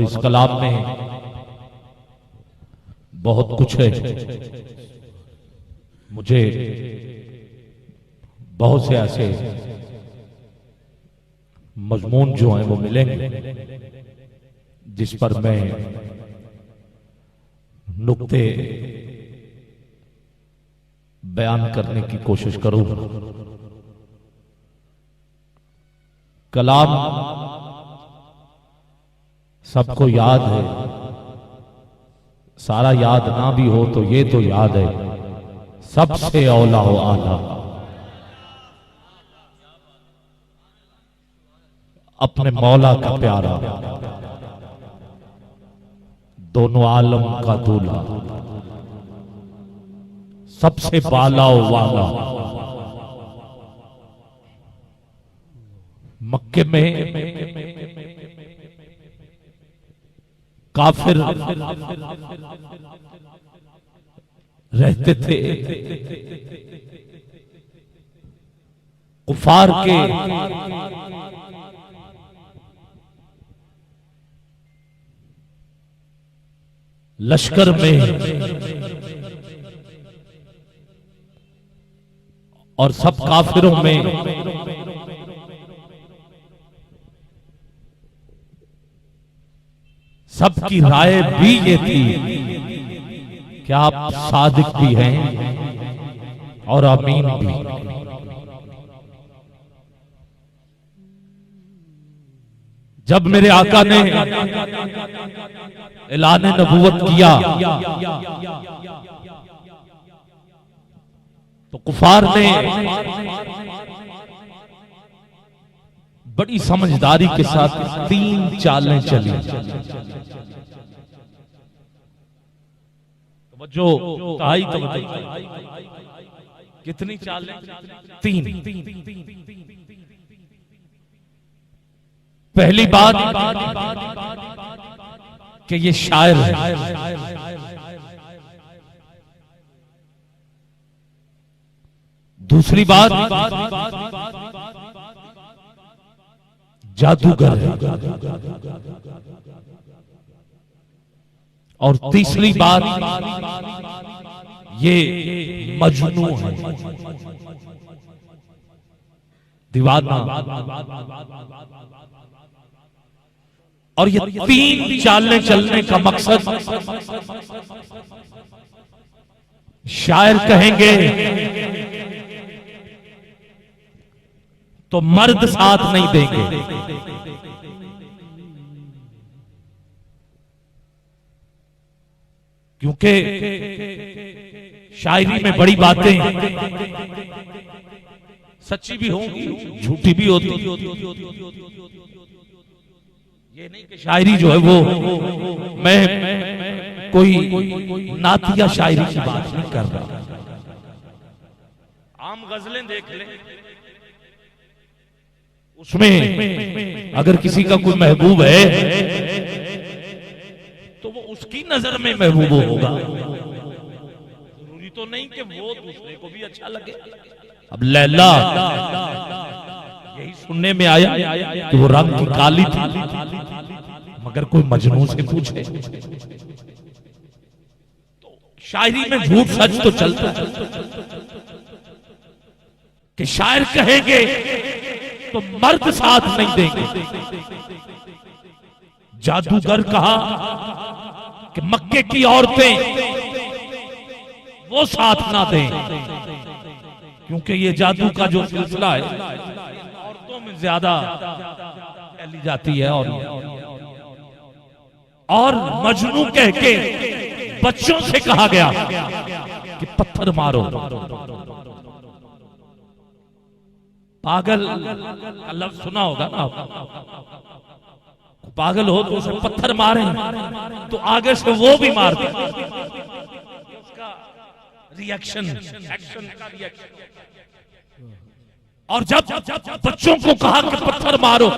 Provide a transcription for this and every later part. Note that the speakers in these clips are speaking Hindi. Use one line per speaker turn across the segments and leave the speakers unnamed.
इस कलाम में बहुत कुछ है। मुझे बहुत से ऐसे मजमून जो हैं वो मिलेंगे जिस पर मैं नुक्ते बयान करने की कोशिश करूंगा। कलाम सबको याद है, सारा याद ना भी हो तो ये तो याद है, सबसे औला हो आला अपने मौला का प्यारा, दोनों आलम का दूल्हा, सबसे बाला वाला। मक्के में काफिर रहते थे, कुफार के लश्कर में और सब काफिरों में सबकी राय भी ये थी कि आप सादिक भी हैं और अमीन भी। जब मेरे आका ने ऐलान नबूवत किया तो कुफार ने बड़ी समझदारी के साथ 3 चालें चली। जो कितनी चालें? 3। पहली बात कि ये शायर है, दूसरी बात जादूगर है, और तीसरी बात ये मजनू है, दीवाना। और ये 3 चालें चलने का मकसद, शायर कहेंगे तो मर्द साथ नहीं देंगे, क्योंकि शायरी में बड़ी बातें सच्ची भी होंगी, झूठी भी होती। ये नहीं कि शायरी जो है वो मैं कोई नातिया शायरी की बात नहीं कर रहा। आम गजलें देख लें, उसमें अगर किसी का कोई महबूब है तो वो उसकी नजर में महबूब होगा, जरूरी तो नहीं कि वो दूसरे को भी अच्छा लगे। अब लैला यही सुनने में आया कि वो रंग की काली थी, मगर कोई मजनू से पूछे तो शायरी में झूठ सच तो चलता है कि शायर कहेंगे तो मर्द साथ नहीं देंगे। जादूगर कहा कि मक्के की औरतें वो साथ ना दें, क्योंकि ये जादू का जो सिलसिला है औरतों में ज्यादा फैली जाती है। और मजनू कह के बच्चों से कहा गया कि पत्थर मारो। पागल का लफ्ज सुना होगा ना, पागल हो तो उसे पत्थर मारे तो आगे से वो भी मार दे, उसका रिएक्शन, एक्शन का रिएक्शन। और जब बच्चों को कहा कि पत्थर मारो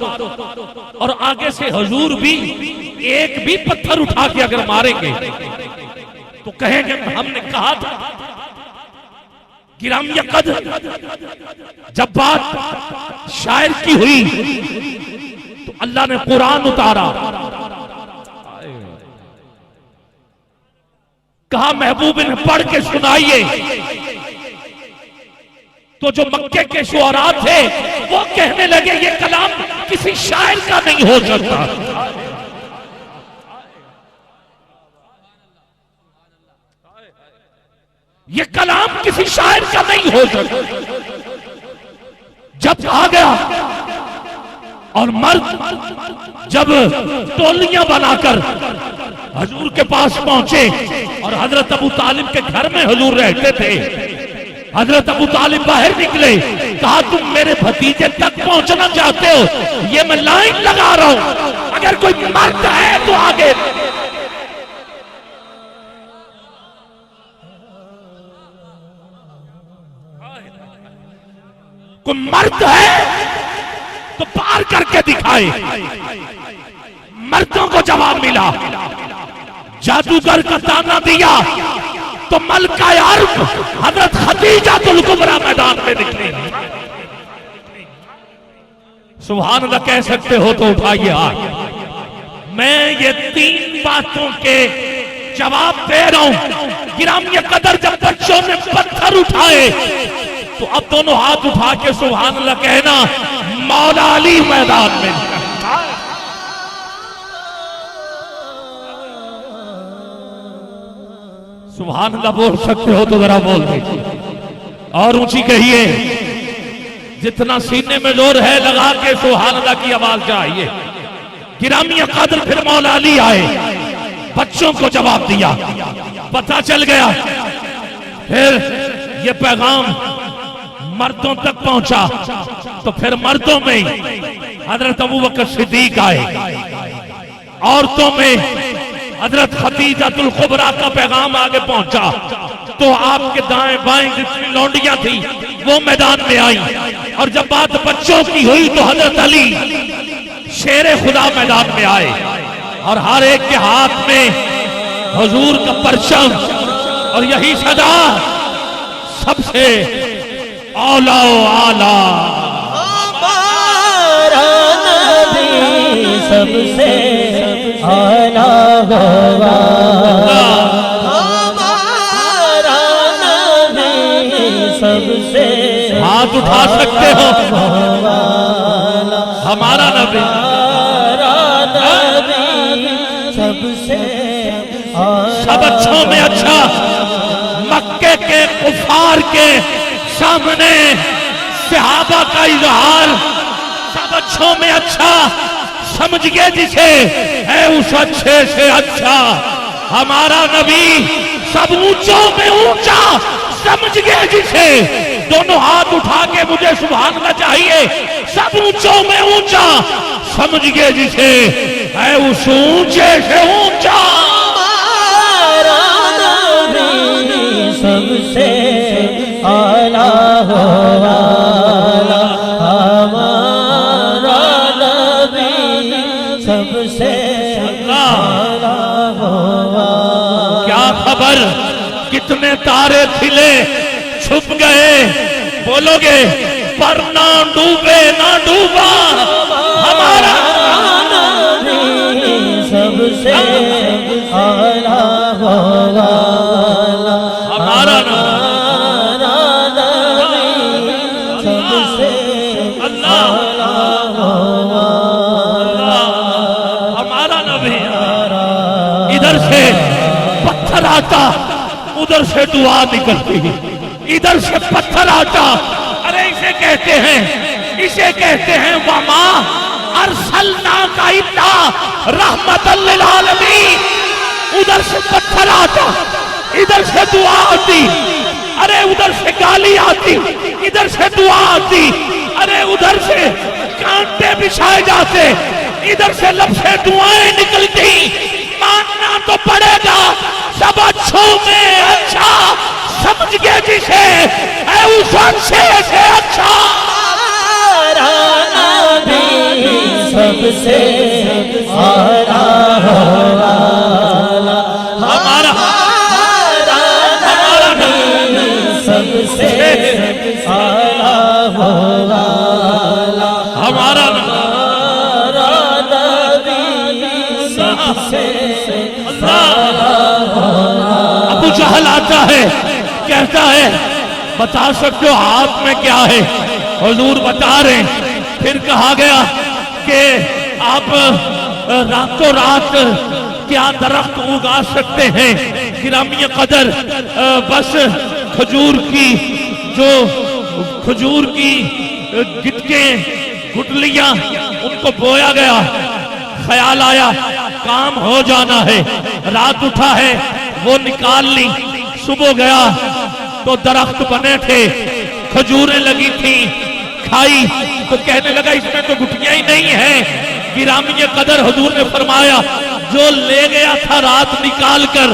और आगे से हुजूर भी एक भी पत्थर उठा के अगर मारेंगे तो कहेंगे हमने कहा था। गिराम यकद जब बात शायर की हुई तो अल्लाह ने कुरान उतारा कहा महबूब इन्हें पढ़ के सुनाइए। तो जो मक्के के शुअरा थे वो कहने लगे ये कलाम किसी शायर का नहीं हो सकता। ये कलाम किसी शायर का नहीं हो सकता। जब आ गया और मर्द जब टोलियां बनाकर हजूर के पास पहुंचे और हजरत अबू तालिब के घर में हजूर रहते थे, हजरत अबू तालिब बाहर निकले, कहा तुम मेरे भतीजे तक पहुंचना चाहते हो, ये मैं लाइन लगा रहा हूं, अगर कोई मर्द है तो आगे। कोई मर्द है तो पार करके दिखाए। मर्दों को जवाब मिला। जादूगर का ताना दिया तो मलका अर्ब हजरत खदीजातुल कुबरा मैदान में निकली। सुभान अल्लाह कह सकते हो तो उठाइए हाथ। मैं ये 3 बातों के जवाब दे रहा हूं। गिरामी कदर जब बच्चों ने पत्थर उठाए तो अब दोनों हाथ उठा के सुभान अल्लाह कहना, मौला अली मैदान में। सुभान अल्लाह बोल सकते हो तो जरा बोल दीजिए और ऊंची कहिए। जितना सीने में जोर है लगा के सुभान अल्लाह की आवाज चाहिए। गिरामी कदर फिर मौला अली आए, बच्चों को जवाब दिया, पता चल गया। फिर ये पैगाम मर्दों तक पहुंचा तो फिर मर्दों में हजरत अबू बकर सिद्दीक आए, औरतों में हजरत खदीजातुल कुबरा का पैगाम आगे पहुंचा तो आपके दाएं बाएं जितनी लौंडियां थी वो मैदान में आई। और जब बात बच्चों की हुई तो हजरत अली शेरे खुदा मैदान में आए और हर एक के हाथ में हुजूर का परचम और यही सदा सबसे औला आला
हमारा नबी सबसे आला होगा। हमारा नबी सबसे
हाथ उठा सकते हो। हमारा नबी
सबसे
सब अच्छों में अच्छा। मक्के के कुफार के सामने सहाबा का इजहार सब अच्छों में अच्छा समझ गए जिसे है उस अच्छे से अच्छा। हमारा नबी सब ऊंचों में ऊंचा समझ गए जिसे। दोनों हाथ उठा के मुझे सुभानना चाहिए। सब ऊंचों में ऊंचा समझ गए जिसे है उस ऊंचे से ऊंचा।
हमारा नबी सबसे आला होगा। हमारा नबी सबसे आला होगा।
क्या खबर कितने तारे खिले छुप गए, बोलोगे पर ना डूबे ना डूबा हमारा
नबी सबसे आला होगा।
हमारा
सबसे
अल्लाह हमारा नबी। इधर से पत्थर आता उधर से दुआ निकलती, इधर से पत्थर आता। अरे इसे कहते हैं वमा अरसलना का इल्ला रहमतल लिल आलमीन। उधर से पत्थर आता, इधर से दुआ आती। अरे उधर से गाली आती, इधर से दुआ आती। अरे उधर से कांटे बिछाए जाते, इधर से लब से दुआएं निकलती। मानना तो पड़ेगा सब अच्छों में अच्छा समझ गए जिसे है उस अच्छे से अच्छा।
हमारा नबी सबसे आला होगा।
हमारा
नबी सबसे आला होगा।
हमारा
नबी सबसे आला होगा।
अबू आता है, कहता है बता सकते हो हाथ में क्या है? हुजूर बता रहे। फिर कहा गया कि आप रातों रात क्या दरख्त उगा सकते हैं गिरामी कदर? बस खजूर की जो खजूर की गिटकें गुटलियां उनको बोया गया। ख्याल आया काम हो जाना है, रात उठा है वो निकाल ली। सुबह गया तो दरख्त बने थे, खजूरें लगी थी, खाई तो कहने लगा इसमें तो गुटियां ही नहीं है। गिरामी कदर हुजूर ने फरमाया जो ले गया था रात निकाल कर,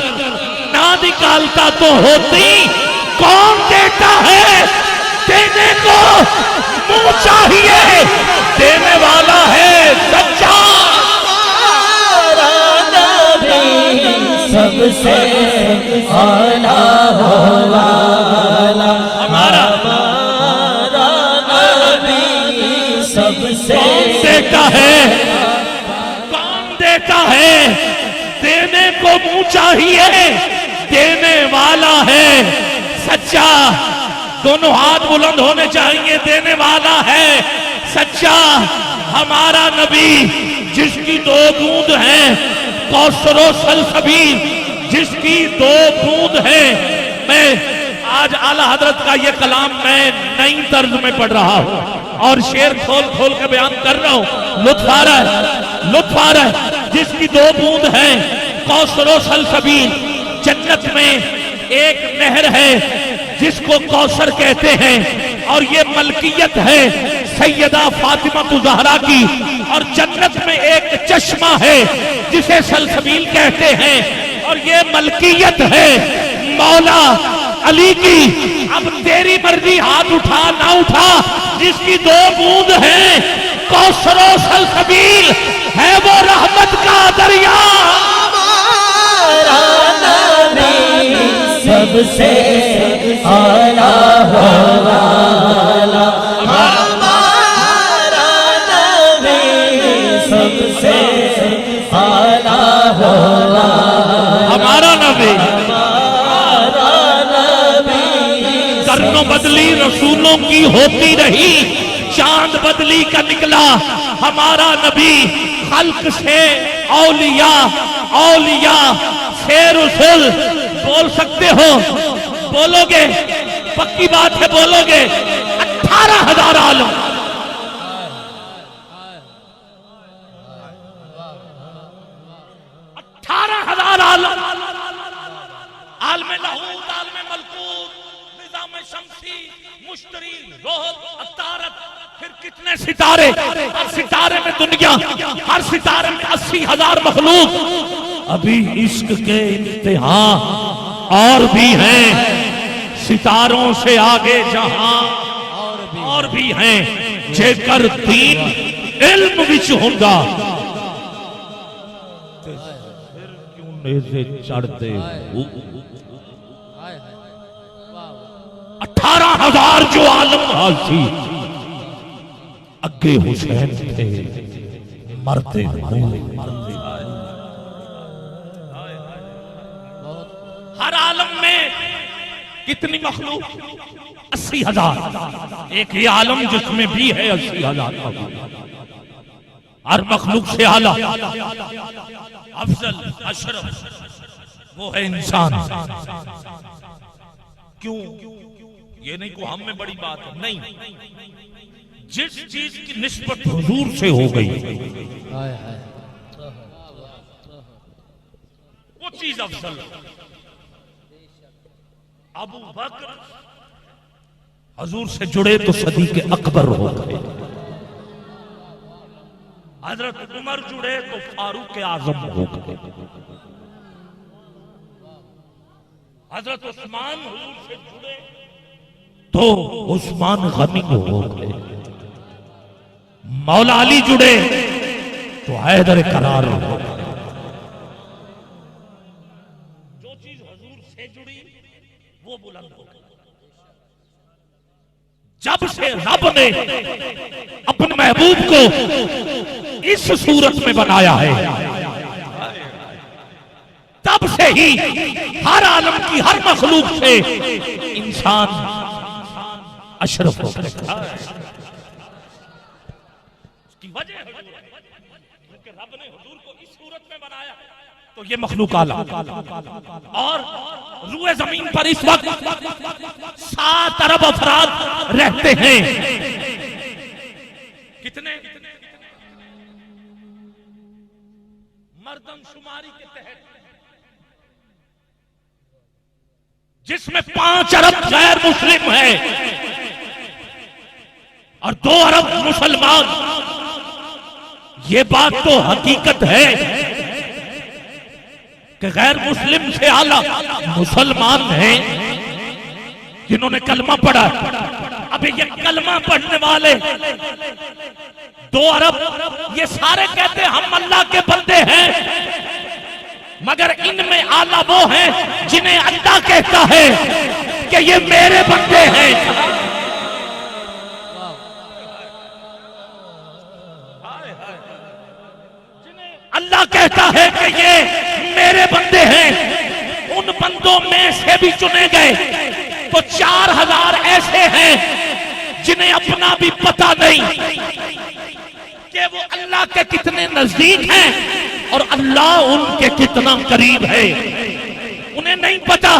ना निकालता तो होती। कौन देता है? देने को मुंह चाहिए, देने वाला है सच्चा।
सबसे आला वाला
हमारा
नबी सबसे।
कौन देता है? कौन देता है? देने को मुंह चाहिए, देने वाला है सच्चा। दोनों हाथ बुलंद होने चाहिए, देने वाला है सच्चा। हमारा नबी जिसकी 2 बूंद हैं, कौसरो सलसबील जिसकी 2 बूंद है। मैं आज आला हजरत का ये कलाम मैं नई तर्ज में पढ़ रहा हूँ और शेर खोल खोल के बयान कर रहा हूँ। लुत्फ आ रहा है, लुत्फ आ रहा है। जिसकी 2 बूंद है, कौसरो सलसबील, जन्नत में एक नहर है जिसको कौसर कहते हैं और ये मलकियत है सैयदा फातिमा ज़हरा की। और जन्नत में एक चश्मा है जिसे सलसबील कहते हैं और ये मलकियत है मौला अली की। अब तेरी मर्जी, हाथ उठा ना उठा। जिसकी 2 बूंद है, कौसरो सलसबील है वो रहमत का दरिया।
सबसे आला वाला हमारा नबी सबसे आला वाला
हमारा नबी। करनों बदली रसूलों की होती रही, चांद बदली का निकला हमारा नबी। खल्क से औलिया, औलिया से रसूल। बोल सकते हो? बोलोगे? पक्की बात है बोलोगे? 18,000 आलम, 18,000 आलम, आलमे लाहूत, आलमे मलकूत, निजाम शम्सी, मुश्तरी, रोहल, अतारत, फिर कितने सितारे। हर सितारे में दुनिया, हर सितारे में 80,000 मखलूक। अभी इश्क के इम्तिहान और भी हैं, सितारों से आगे जहां और भी हैं। जेकर दीन इल्म विच हुंदा ते फिर क्यों नेज़े चढ़दे हो। 18,000 जो आलम हाल थी, अगे हुसैन थे मरते मरते। हर आलम में कितनी मखलूक? 80,000। एक ही आलम जिसमें भी है 80,000 हर मखलूक से आला, अफजल, अशरफ वो है इंसान। क्यों? ये नहीं को हम में बड़ी बात है, नहीं। जिस चीज की निस्बत हुजूर से हो गई वो चीज अफजल। अबू बकर हजूर से जुड़े तो सदीक अकबर हो गए, हजरत उमर जुड़े तो फारूक आजम हो गए, हजरत उस्मान हुजूर से जुड़े तो उस्मान गनी हो गए, मौला अली जुड़े तो हैदर करार हो गए। जो चीज हुजूर से जुड़ी वो बुलंद हो गई। जब से रब ने अपने महबूब को इस सूरत में बनाया है, तब तब से ही हर आलम की हर मखलूक से इंसान अशरफ हो गया। उसकी वजह क्योंकि रब ने हुजूर को इस सूरत में बनाया तो ये मखलूक आला। और रूए जमीन पर इस वक्त 7 अरब अफराद रहते हैं। कितने? मर्दमशुमारी के तहत, जिसमें 5 अरब गैर मुस्लिम है और 2 अरब मुसलमान। ये बात तो हकीकत है कि गैर मुस्लिम से आला मुसलमान हैं जिन्होंने कलमा पढ़ा। अभी ये कलमा पढ़ने वाले 2 अरब, ये सारे कहते हैं हम अल्लाह के बंदे हैं, मगर इनमें आला वो हैं जिन्हें अल्लाह कहता है कि ये मेरे बंदे हैं। अल्लाह कहता है कि ये मेरे बंदे हैं। उन बंदों में से भी चुने गए तो 4000 ऐसे हैं जिन्हें अपना भी पता नहीं कि वो अल्लाह के कितने नजदीक हैं और अल्लाह उनके कितना करीब है। उन्हें नहीं पता।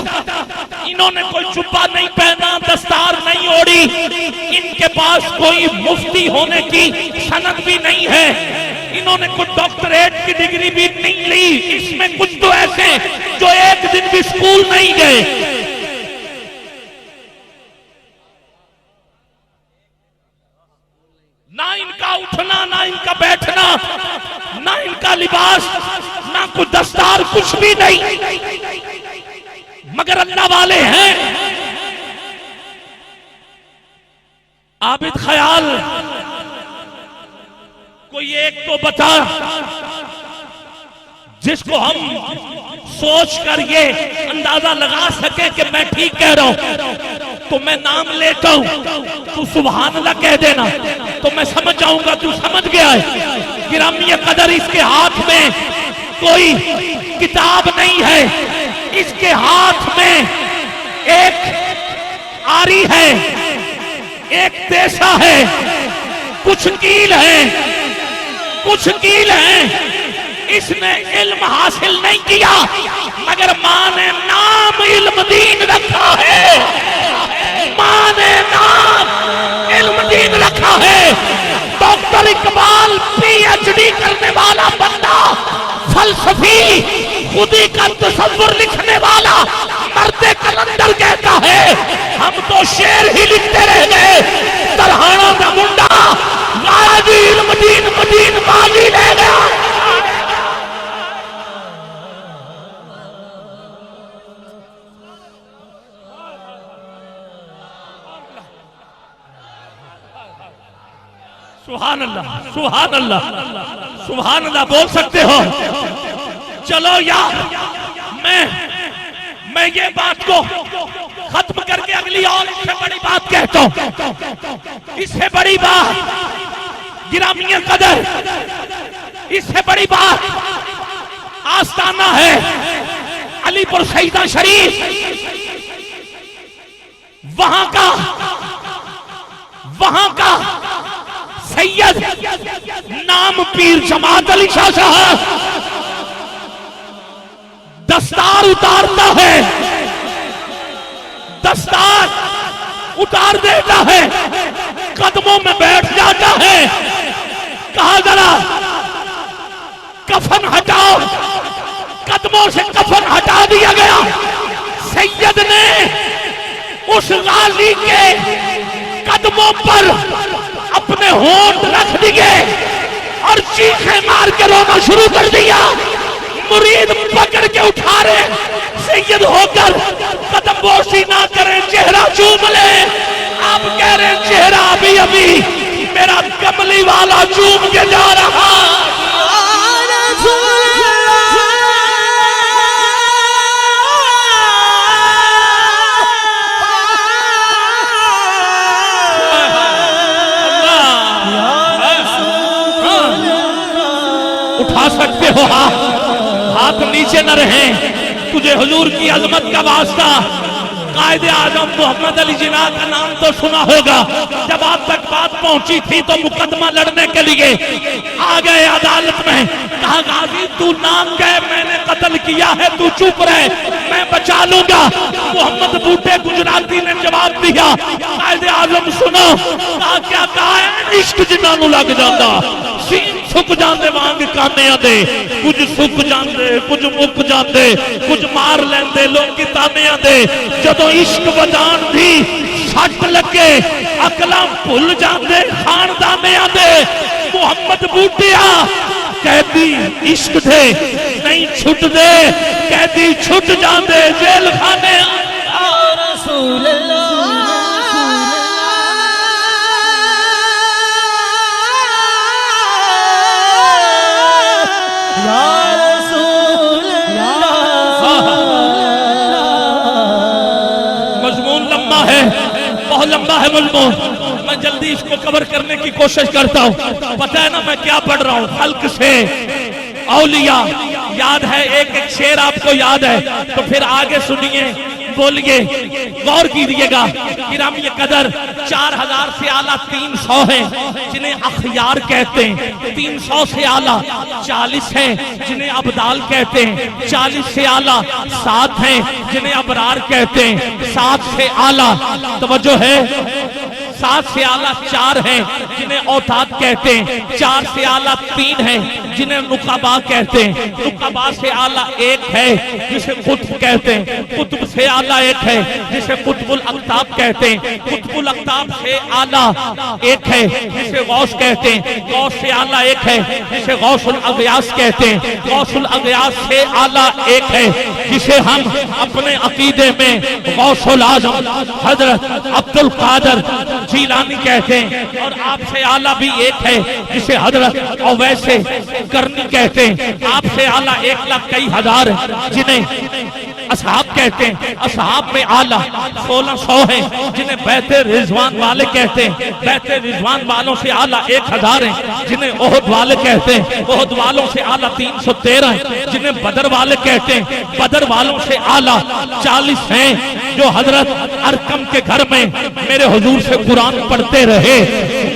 इन्होंने कोई जुब्बा नहीं पहना, दस्तार नहीं ओढ़ी, इनके पास कोई मुफ्ती होने की सनद भी नहीं है, इन्होंने कोई डॉक्टरेट की डिग्री भी नहीं ली। इसमें कुछ तो ऐसे जो एक दिन भी स्कूल नहीं गए। ना इनका उठना, ना इनका बैठना, ना इनका लिबास, ना कोई दस्तार, कुछ भी नहीं, मगर अल्लाह वाले हैं। आबिद ख्याल कोई एक तो बता जिसको हम सोच कर ये अंदाजा लगा सके कि मैं ठीक कह रहा हूं। तो मैं नाम लेता हूं, तू सुभान अल्लाह कह देना तो मैं समझ जाऊंगा तू समझ गया है। गिरामी कदर, इसके हाथ में कोई किताब नहीं है, इसके हाथ में एक आरी है, एक तेसा है, कुछ कील है, कुछ कील है। इसने इल्म हासिल नहीं किया मगर मां ने नाम इल्म दीन रखा है। मां ने नाम इल्म दीन रखा है। डॉक्टर इकबाल पीएचडी करने वाला बंदा, फलसफी, खुदी का तसव्वुर लिखने वाला मर्दे कलंदर कहता है हम तो शेर ही लिखते रह गए। तरहाना का मुंडा गाजी इल्म दीन मदीन बाजी ले गया। सुभान अल्लाह, सुभान अल्लाह, सुभान अल्लाह बोल सकते हो। चलो यार, मैं ये बात को खत्म करके अगली और इससे बड़ी बात कहता हूं। इससे बड़ी बात गिरामी कदर, इससे बड़ी बात आस्ताना है अलीपुर सईदा शरीफ। वहां का सैयद नाम पीर जमात अली शाह साहब दस्तार उतारता है, दस्तार उतार देता है, कदमों में बैठ जाता है। कहा जरा कफन हटाओ, कदमों से कफन हटा दिया गया। सैयद ने उस गाजी के कदमों पर अपने होंठ रख दिए और चीखें मार के रोना शुरू कर दिया। मुरीद पकड़ के उठा रहे, सैयद होकर कदम बोसी ना करें, चेहरा चूम ले। आप कह रहे हैं चेहरा अभी अभी मेरा कमली वाला चूम के जा रहा। उठा सकते हो हाथ नीचे न रहे। तुझे हुजूर की अजमत का वास्ता, कायदे आजम मोहम्मद अली जिन्ना का नाम तो सुना होगा। जब आप तक बात पहुंची थी तो मुकदमा लड़ने के लिए आ गए अदालत में। कहा गाजी तू नाम कह, मैंने कत्ल किया है, तू चुप रहे, मैं बचा लूंगा। मोहम्मद बूटे गुजराती ने जवाब दिया, कायदे आजम सुनो। कहा क्या कहा है? इश्क जिन्ना नू लग जाता, सीन सुक जाते वांग काने आदे, कुछ सुक जाते कुछ मुक जाते, कुछ मार लेंदे लोग ताने आदे। जदों इश्क वजान दी सट लगे अकलां भुल जाते खानदाने आदे। मोहम्मद बूटिया कैदी इश्क थे नहीं छुट दे, कैदी छुट जाते जेल खाने।
रसूल
बहुत लंबा है मजमून, मैं जल्दी इसको कवर करने की कोशिश करता हूँ। पता है ना मैं क्या पढ़ रहा हूँ? खल्क से औलिया याद है, एक एक शेर आपको याद है तो फिर आगे सुनिए, बोलिए, गौर कीजिएगा। किराम ये कदर 4000 से आला 300 है जिन्हें अखयार कहते हैं, 300 से आला 40 है जिन्हें अबदाल कहते हैं, 40 से आला 7 है जिन्हें अबरार कहते हैं, 7 से आला तवज्जो है 7 से आला 4 हैं जिन्हें औताद कहते हैं, 4 से आला 3 हैं जिन्हें नुकाबा कहते हैं, नुकाबा से आला 1 है जिसे कुतुब कहते हैं, कुतुब से आला 1 है जिसे कुतुबुल अख्ताब कहते हैं, कुतुबुल अख्ताब से आला 1 है जिसे गौस कहते हैं, गौस से आला 1 है जिसे गौसुल अगयास कहते हैं, गौसुल अगयास से आला 1 है जिसे हम अपने अकीदे में गौसुल आजम हजरत अब्दुल कादर जीलानी कहते हैं, और आपसे आला भी 1 है जिसे हजरत अवैसे करनी कहते हैं, आपसे आला 1 लाख कई हजार जिन्हें असहाब कहते हैं, असहाब में आला 1600 है जिन्हें बैते रिजवान वाले कहते हैं, बैते रिजवान वालों से आला 1000 है जिन्हें ओहद वाले कहते हैं, ओहद वालों से आला 313 है जिन्हें बदर वाले कहते हैं, बदर वालों से आला 40 हैं जो हजरत अरकम के घर में मेरे हुजूर से कुरान पढ़ते रहे,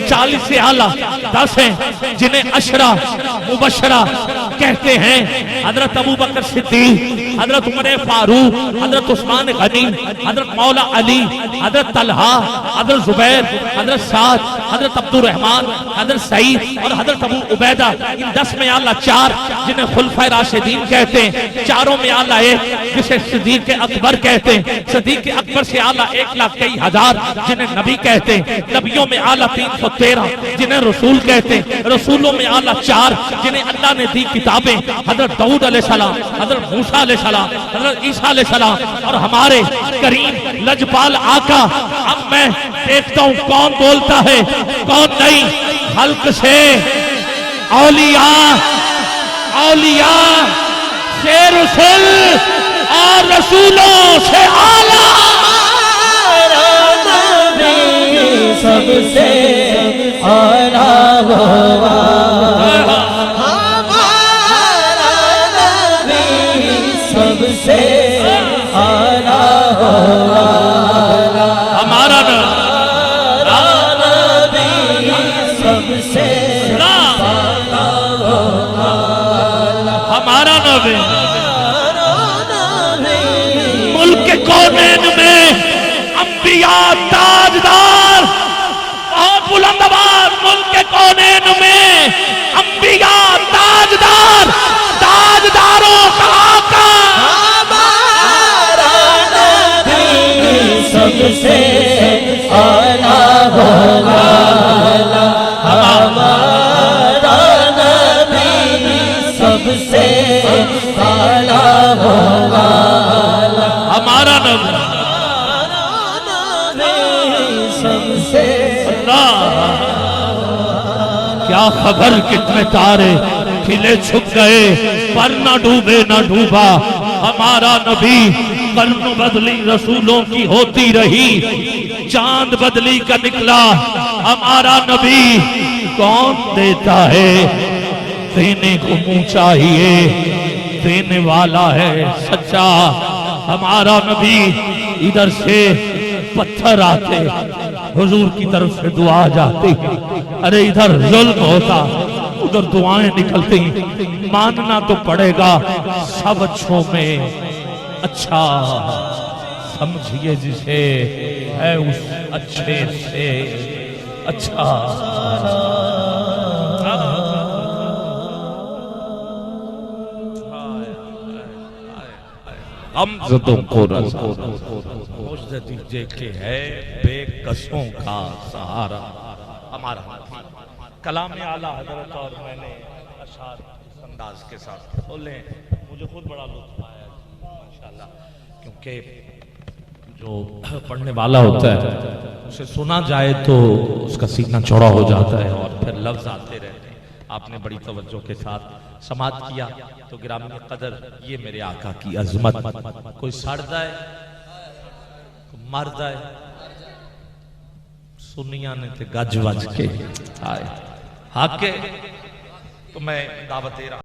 40 से आला 10 हैं जिन्हें अशरा मुबशरा कहते हैं, हजरत अबू बकर सिद्दीक, हजरत उमर फारूक, हजरत उस्मान गनी, हजरत मौला अली, हजरत तलहा, हजरत जुबैर, हजरत साद, हजरत अब्दुल रहमान, हजरत सईद और हजरत अबू उबैदा। इन 10 में आला 4 जिन्हें खुलफाए राशिदीन कहते हैं, चारों में आला 1 जिसे सिद्दीक अकबर कहते हैं, सिद्दीक अकबर से आला 1 लाख कई हजार जिन्हें नबी कहते हैं, नबियों में आला 313 जिन्हें रसूल कहते हैं, रसूलों में आला 4 जिन्हें अल्लाह ने दी किताबें, हजरत दाऊद अलैहिस्सलाम, हजरत मूसा अलैहिस्सलाम, हजरत ईसा अलैहिस्सलाम और हमारे करीम लजपाल आका। अब मैं देखता हूँ कौन बोलता है कौन नहीं। हल्क से औलिया, औलिया से रसूल और रसूलों से आला,
सबसे आला होगा सबसे आला होगा
हमारा
नबी, सबसे आला होगा
हमारा नबी। मुल्क के कोनेन में अंबिया ताजदार, बहुत बुलंद आवाज, मुल्क के कोनेन में अंबिया ताजदार, ताजदारों का आका
सबसे आला होगा हमारा नबी, सबसे आला होगा
हमारा नबी।
सबसे
क्या खबर कितने तारे खिले छुप गए पर न डूबे न डूबा हमारा नबी। कर्म बदली रसूलों की होती रही, चांद बदली का निकला हमारा नबी। कौन देता है देने को मुंह चाहिए, देने वाला है सच्चा हमारा नबी। इधर से पत्थर आते, हुजूर की तरफ से दुआ जाती, अरे इधर जुल्म होता, उधर दुआएं निकलती। मानना तो पड़ेगा सब अच्छों में अच्छा, समझिए जिसे है उस अच्छे से अच्छा। हम तुमको दीजिए कि है बेकसों का सहारा हमारा। कलाम आला हजरत और मैंने अशार इस अंदाज के साथ बोले, मुझे खुद बड़ा लुत्फ आया माशाल्लाह, क्योंकि जो पढ़ने वाला होता है उसे सुना जाए तो उसका सीना चौड़ा हो जाता है और फिर लफ्ज आते रहते हैं। आपने बड़ी तवज्जो के साथ समात किया तो गिरामी कदर ये मेरे आका की अजमत। कोई सड़ जाए मर जाए, सुनिया ने ते गज वज के आए हाके, तो मैं दावत दे रहा।